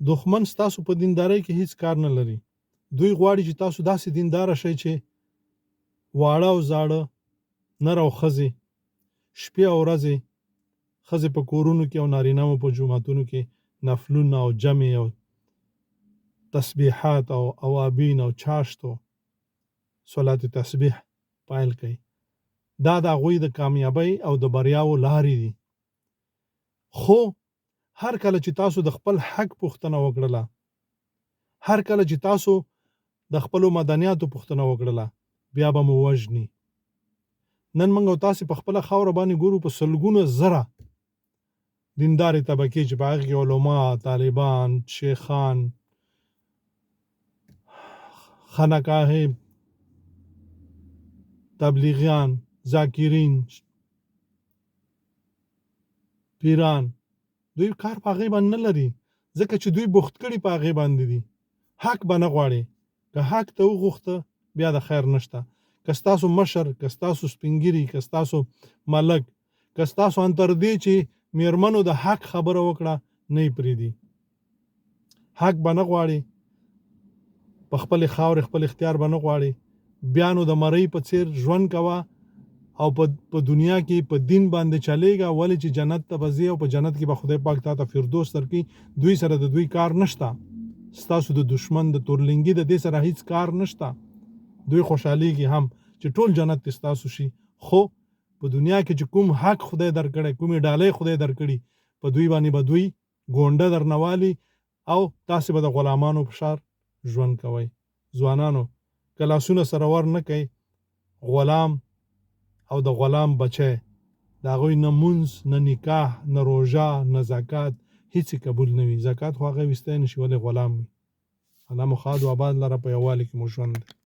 دښمن ستاسو په دیندارۍ کې هیڅ کار نه لري. دوی غواړي چې تاسو داسې دیندار شئ چې واړه او زاړه، نر او ښځې، شپې او ورځې، ښځې په کورونو کې او نارینه مو په جوماتونو کې نفلونه او جمع او تسبیحات او اوابین او چاشتو صلات تسبیح پایل کوي. دا د هغوی د کامیابی او د بریاو لارې دي. خو هر کله چې تاسو د خپل حق پوښتنه وکړله، هر کله چې تاسو د خپلو مدنیاتو پوښتنه وکړله، بیا به مو وژني. نن موږ او تاسې په خپله خاوره باندې ګورو په سلګونه زره دیندارې طبقې چې په هغې کې علما، طالبان، شیخان، خانقاهې، تبلیغیان، ذاکرین، پیران، دوی کار په هغې باندې نه لري، ځکه چې دوی بوخت کړي په هغې باندې دي. حق به نه غواړي. که حق ته وغوښته بیا د خیر نشته. که ستاسو مشر، که ستاسو سپینګیري، که ستاسو ملک، که ستاسو ان تر دې چې میرمنو د حق خبره وکړه نه یې پرېږدي. حق به نه غواړي، په خپلې خاورې خپل اختیار به نه غواړي. بیا نو د مرۍ په څیر ژوند کوه او په دنیا کې په دین باندې چلیږه، ولې چې جنت ته به ځې او په جنت کې به خدای پاک تا ته فردوس درکړي. دوی سره د دوی کار نشته. ستاسو د دشمن د تورلنګي د دې سره هیڅ کار نشته. دوی خوشحالیږي هم چې ټول جنت دې ستاسو شي، خو په دنیا کې چې کوم حق خدای درکړی، کومې ډالۍ خدای درکړي، په دوی باندې به دوی ګونډه درنوالي او تاسې به د غلامانو په شان ژوند کوئ. ځوانانو که لاسونه سره ور نه کوئ، غلام او د غلام بچی د هغوی نه مونځ، نه نکاح، نه روژه، نه زکات هیڅ قبول نه وي. زکات خو هغه ویستی نه شي، ولې غلام وي. الله مو ښاد و آباد لره، په یووالي کې مو ژوند دی.